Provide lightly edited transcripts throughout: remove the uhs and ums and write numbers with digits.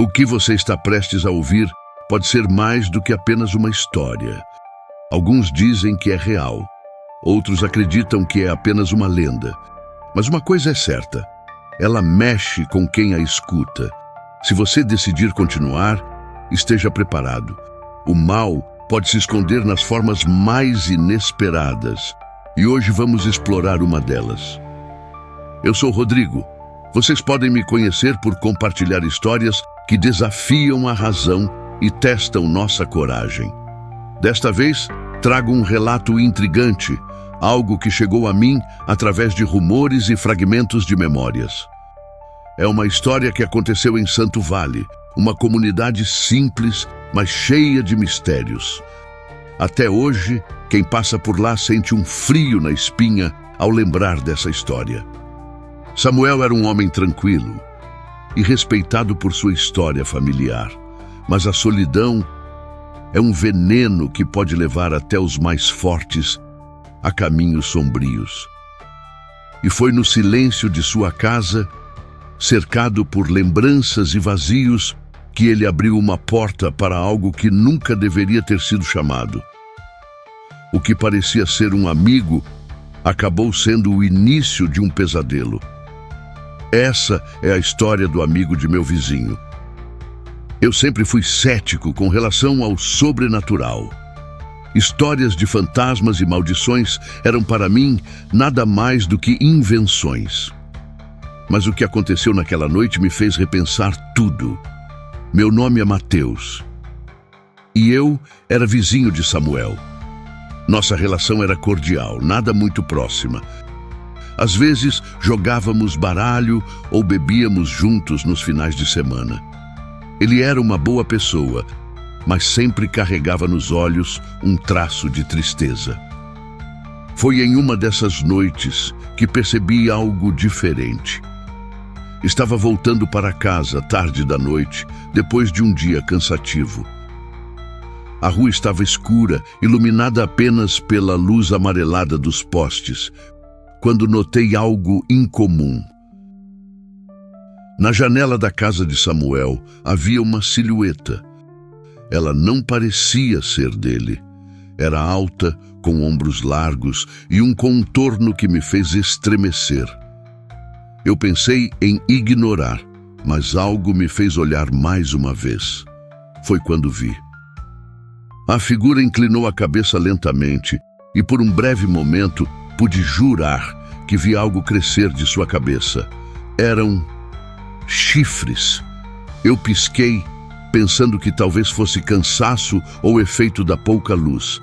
O que você está prestes a ouvir pode ser mais do que apenas uma história. Alguns dizem que é real, outros acreditam que é apenas uma lenda. Mas uma coisa é certa, ela mexe com quem a escuta. Se você decidir continuar, esteja preparado. O mal pode se esconder nas formas mais inesperadas, e hoje vamos explorar uma delas. Eu sou Rodrigo. Vocês podem me conhecer por compartilhar histórias que desafiam a razão e testam nossa coragem. Desta vez, trago um relato intrigante, algo que chegou a mim através de rumores e fragmentos de memórias. É uma história que aconteceu em Santo Vale, uma comunidade simples, mas cheia de mistérios. Até hoje, quem passa por lá sente um frio na espinha ao lembrar dessa história. Samuel era um homem tranquilo e respeitado por sua história familiar, mas a solidão é um veneno que pode levar até os mais fortes a caminhos sombrios. E foi no silêncio de sua casa, cercado por lembranças e vazios, que ele abriu uma porta para algo que nunca deveria ter sido chamado. O que parecia ser um amigo acabou sendo o início de um pesadelo. Essa é a história do amigo de meu vizinho. Eu sempre fui cético com relação ao sobrenatural. Histórias de fantasmas e maldições eram para mim nada mais do que invenções. Mas o que aconteceu naquela noite me fez repensar tudo. Meu nome é Mateus. E eu era vizinho de Samuel. Nossa relação era cordial, nada muito próxima. Às vezes, jogávamos baralho ou bebíamos juntos nos finais de semana. Ele era uma boa pessoa, mas sempre carregava nos olhos um traço de tristeza. Foi em uma dessas noites que percebi algo diferente. Estava voltando para casa tarde da noite, depois de um dia cansativo. A rua estava escura, iluminada apenas pela luz amarelada dos postes, quando notei algo incomum. Na janela da casa de Samuel havia uma silhueta. Ela não parecia ser dele. Era alta, com ombros largos e um contorno que me fez estremecer. Eu pensei em ignorar, mas algo me fez olhar mais uma vez. Foi quando vi. A figura inclinou a cabeça lentamente e por um breve momento pude jurar que vi algo crescer de sua cabeça. Eram chifres. Eu pisquei, pensando que talvez fosse cansaço ou efeito da pouca luz,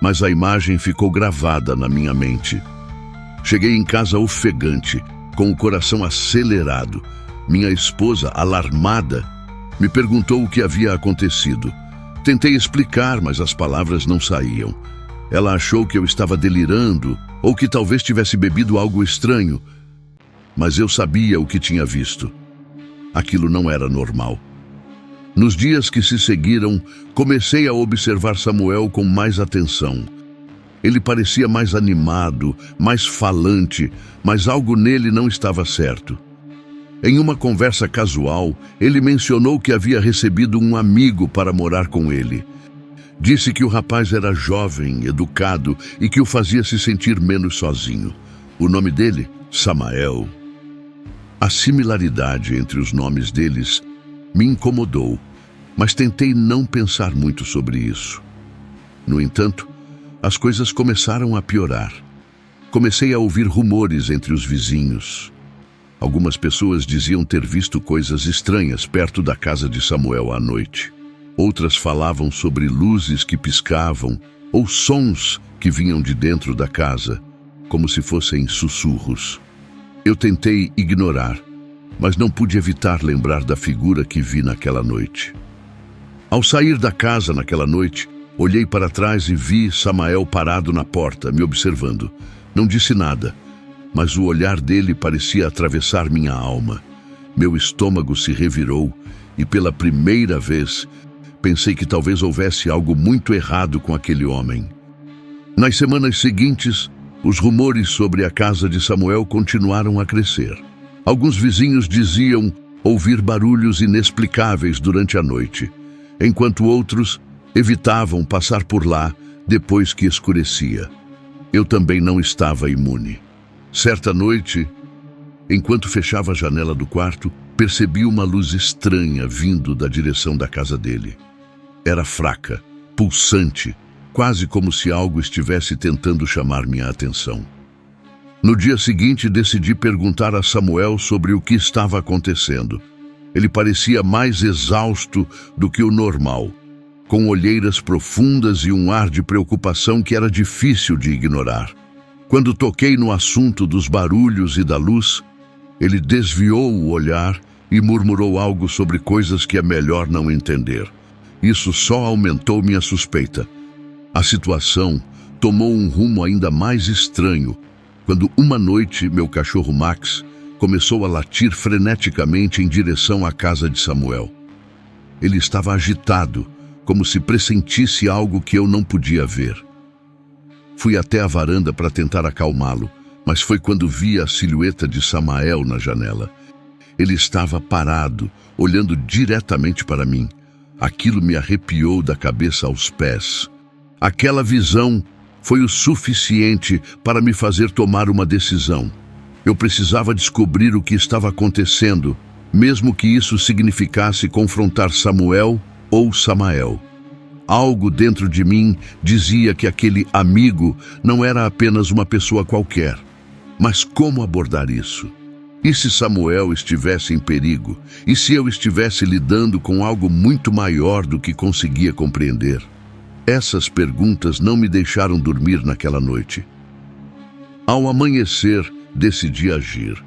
mas a imagem ficou gravada na minha mente. Cheguei em casa ofegante, com o coração acelerado. Minha esposa, alarmada, me perguntou o que havia acontecido. Tentei explicar, mas as palavras não saíam. Ela achou que eu estava delirando ou que talvez tivesse bebido algo estranho, mas eu sabia o que tinha visto. Aquilo não era normal. Nos dias que se seguiram, comecei a observar Samuel com mais atenção. Ele parecia mais animado, mais falante, mas algo nele não estava certo. Em uma conversa casual, ele mencionou que havia recebido um amigo para morar com ele. Disse que o rapaz era jovem, educado e que o fazia se sentir menos sozinho. O nome dele? Samael. A similaridade entre os nomes deles me incomodou, mas tentei não pensar muito sobre isso. No entanto, as coisas começaram a piorar. Comecei a ouvir rumores entre os vizinhos. Algumas pessoas diziam ter visto coisas estranhas perto da casa de Samuel à noite. Outras falavam sobre luzes que piscavam ou sons que vinham de dentro da casa, como se fossem sussurros. Eu tentei ignorar, mas não pude evitar lembrar da figura que vi naquela noite. Ao sair da casa naquela noite, olhei para trás e vi Samael parado na porta, me observando. Não disse nada, mas o olhar dele parecia atravessar minha alma. Meu estômago se revirou e, pela primeira vez, pensei que talvez houvesse algo muito errado com aquele homem. Nas semanas seguintes, os rumores sobre a casa de Samuel continuaram a crescer. Alguns vizinhos diziam ouvir barulhos inexplicáveis durante a noite, enquanto outros evitavam passar por lá depois que escurecia. Eu também não estava imune. Certa noite, enquanto fechava a janela do quarto, percebi uma luz estranha vindo da direção da casa dele. Era fraca, pulsante, quase como se algo estivesse tentando chamar minha atenção. No dia seguinte, decidi perguntar a Samuel sobre o que estava acontecendo. Ele parecia mais exausto do que o normal, com olheiras profundas e um ar de preocupação que era difícil de ignorar. Quando toquei no assunto dos barulhos e da luz, ele desviou o olhar e murmurou algo sobre coisas que é melhor não entender. Isso só aumentou minha suspeita. A situação tomou um rumo ainda mais estranho quando uma noite meu cachorro Max começou a latir freneticamente em direção à casa de Samuel. Ele estava agitado, como se pressentisse algo que eu não podia ver. Fui até a varanda para tentar acalmá-lo, mas foi quando vi a silhueta de Samael na janela. Ele estava parado, olhando diretamente para mim. Aquilo me arrepiou da cabeça aos pés. Aquela visão foi o suficiente para me fazer tomar uma decisão. Eu precisava descobrir o que estava acontecendo, mesmo que isso significasse confrontar Samuel ou Samael. Algo dentro de mim dizia que aquele amigo não era apenas uma pessoa qualquer. Mas como abordar isso? E se Samuel estivesse em perigo? E se eu estivesse lidando com algo muito maior do que conseguia compreender? Essas perguntas não me deixaram dormir naquela noite. Ao amanhecer, decidi agir.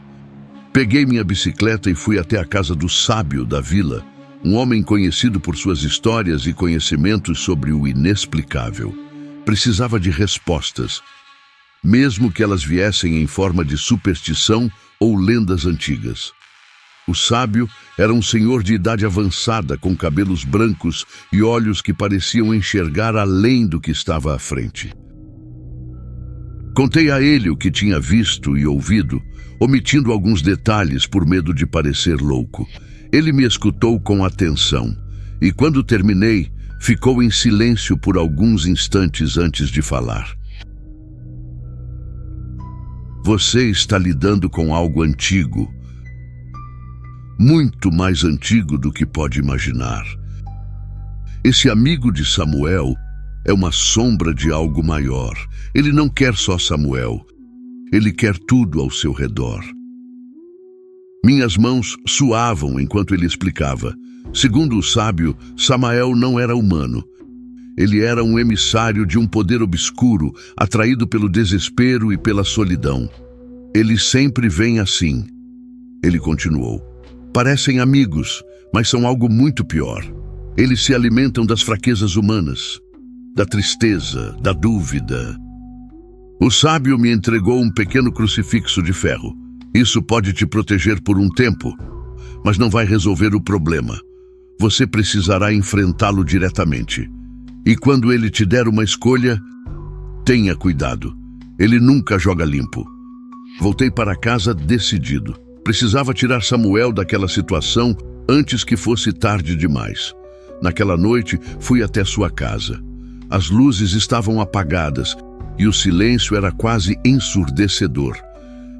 Peguei minha bicicleta e fui até a casa do sábio da vila, um homem conhecido por suas histórias e conhecimentos sobre o inexplicável. Precisava de respostas, mesmo que elas viessem em forma de superstição ou lendas antigas. O sábio era um senhor de idade avançada, com cabelos brancos e olhos que pareciam enxergar além do que estava à frente. Contei a ele o que tinha visto e ouvido, omitindo alguns detalhes por medo de parecer louco. Ele me escutou com atenção, e quando terminei, ficou em silêncio por alguns instantes antes de falar. Você está lidando com algo antigo, muito mais antigo do que pode imaginar. Esse amigo de Samuel é uma sombra de algo maior. Ele não quer só Samuel, ele quer tudo ao seu redor. Minhas mãos suavam enquanto ele explicava. Segundo o sábio, Samael não era humano. Ele era um emissário de um poder obscuro, atraído pelo desespero e pela solidão. Ele sempre vem assim. Ele continuou. Parecem amigos, mas são algo muito pior. Eles se alimentam das fraquezas humanas, da tristeza, da dúvida. O sábio me entregou um pequeno crucifixo de ferro. Isso pode te proteger por um tempo, mas não vai resolver o problema. Você precisará enfrentá-lo diretamente. E quando ele te der uma escolha, tenha cuidado. Ele nunca joga limpo. Voltei para casa decidido. Precisava tirar Samuel daquela situação antes que fosse tarde demais. Naquela noite, fui até sua casa. As luzes estavam apagadas e o silêncio era quase ensurdecedor.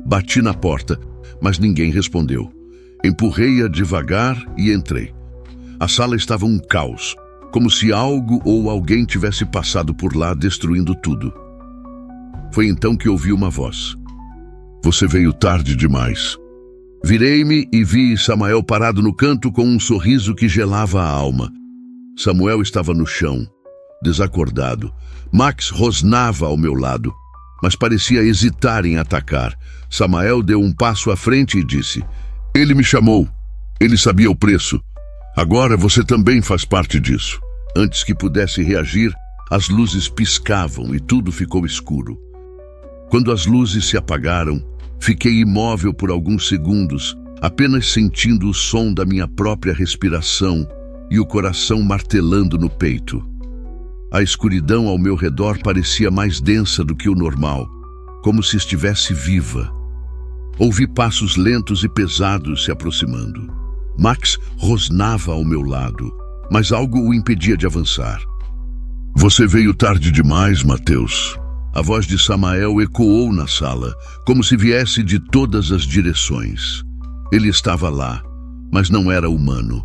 Bati na porta, mas ninguém respondeu. Empurrei-a devagar e entrei. A sala estava um caos, como se algo ou alguém tivesse passado por lá destruindo tudo. Foi então que ouvi uma voz. Você veio tarde demais. Virei-me e vi Samael parado no canto com um sorriso que gelava a alma. Samuel estava no chão, desacordado. Max rosnava ao meu lado, mas parecia hesitar em atacar. Samael deu um passo à frente e disse: Ele me chamou. Ele sabia o preço. Agora você também faz parte disso. Antes que pudesse reagir, as luzes piscavam e tudo ficou escuro. Quando as luzes se apagaram, fiquei imóvel por alguns segundos, apenas sentindo o som da minha própria respiração e o coração martelando no peito. A escuridão ao meu redor parecia mais densa do que o normal, como se estivesse viva. Ouvi passos lentos e pesados se aproximando. Max rosnava ao meu lado, mas algo o impedia de avançar. Você veio tarde demais, Mateus. A voz de Samael ecoou na sala, como se viesse de todas as direções. Ele estava lá, mas não era humano.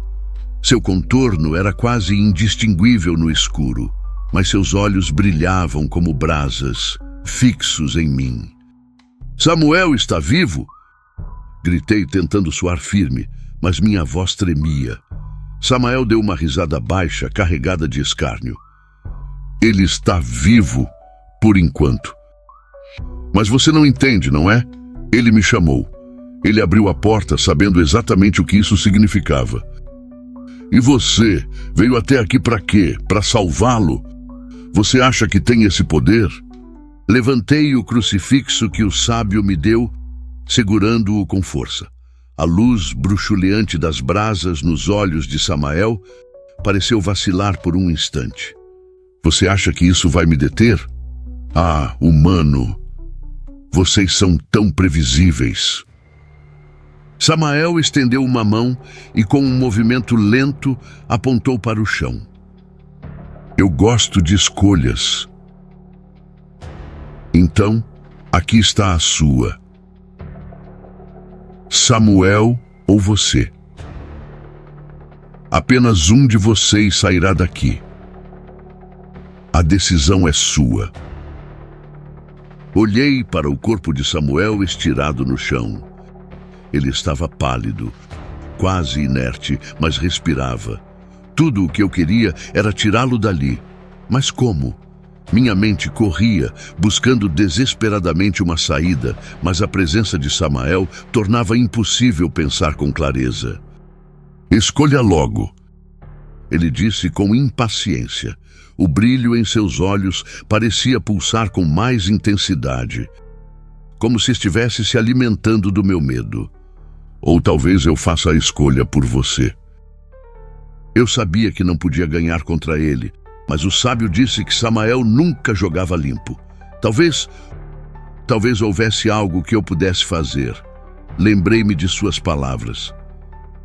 Seu contorno era quase indistinguível no escuro, mas seus olhos brilhavam como brasas, fixos em mim. Samuel está vivo? Gritei tentando soar firme, mas minha voz tremia. Samael deu uma risada baixa, carregada de escárnio. Ele está vivo, por enquanto. Mas você não entende, não é? Ele me chamou. Ele abriu a porta sabendo exatamente o que isso significava. E você veio até aqui para quê? Para salvá-lo? Você acha que tem esse poder? Levantei o crucifixo que o sábio me deu, segurando-o com força. A luz bruxuleante das brasas nos olhos de Samael pareceu vacilar por um instante. Você acha que isso vai me deter? Ah, humano, vocês são tão previsíveis. Samael estendeu uma mão e, com um movimento lento, apontou para o chão. Eu gosto de escolhas. Então, aqui está a sua. Samuel ou você. Apenas um de vocês sairá daqui. A decisão é sua. Olhei para o corpo de Samuel estirado no chão. Ele estava pálido, quase inerte, mas respirava. Tudo o que eu queria era tirá-lo dali. Mas como? Minha mente corria, buscando desesperadamente uma saída, mas a presença de Samael tornava impossível pensar com clareza. Escolha logo, ele disse com impaciência. O brilho em seus olhos parecia pulsar com mais intensidade, como se estivesse se alimentando do meu medo. Ou talvez eu faça a escolha por você. Eu sabia que não podia ganhar contra ele, mas o sábio disse que Samael nunca jogava limpo. Talvez houvesse algo que eu pudesse fazer. Lembrei-me de suas palavras.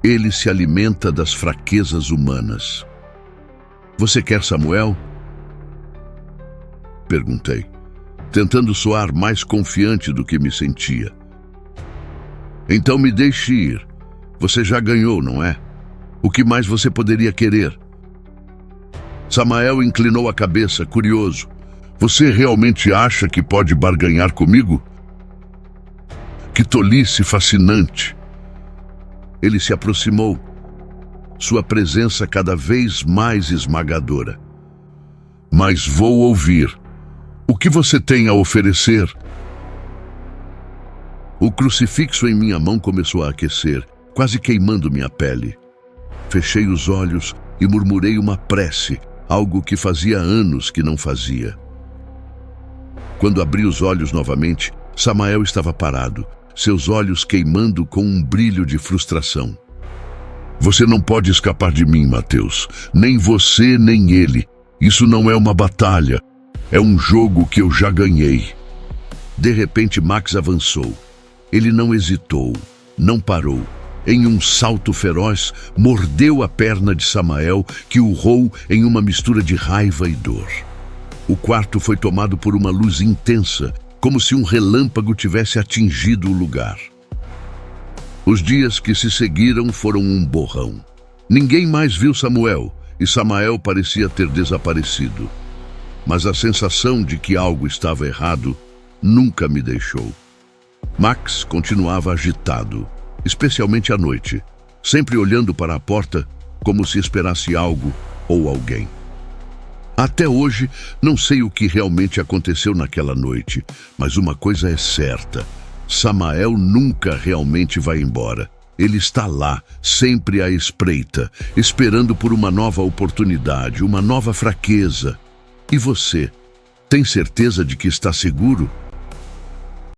Ele se alimenta das fraquezas humanas. Você quer Samuel? Perguntei, tentando soar mais confiante do que me sentia. Então me deixe ir. Você já ganhou, não é? O que mais você poderia querer? Samael inclinou a cabeça, curioso. Você realmente acha que pode barganhar comigo? Que tolice fascinante! Ele se aproximou, sua presença cada vez mais esmagadora. Mas vou ouvir. O que você tem a oferecer? O crucifixo em minha mão começou a aquecer, quase queimando minha pele. Fechei os olhos e murmurei uma prece, algo que fazia anos que não fazia. Quando abri os olhos novamente, Samael estava parado, seus olhos queimando com um brilho de frustração. Você não pode escapar de mim, Mateus. Nem você, nem ele. Isso não é uma batalha. É um jogo que eu já ganhei. De repente, Max avançou. Ele não hesitou, não parou. Em um salto feroz, mordeu a perna de Samael, que urrou em uma mistura de raiva e dor. O quarto foi tomado por uma luz intensa, como se um relâmpago tivesse atingido o lugar. Os dias que se seguiram foram um borrão. Ninguém mais viu Samuel, e Samael parecia ter desaparecido. Mas a sensação de que algo estava errado nunca me deixou. Max continuava agitado, especialmente à noite, sempre olhando para a porta como se esperasse algo ou alguém. Até hoje, não sei o que realmente aconteceu naquela noite, mas uma coisa é certa: Samael nunca realmente vai embora. Ele está lá, sempre à espreita, esperando por uma nova oportunidade, uma nova fraqueza. E você, tem certeza de que está seguro?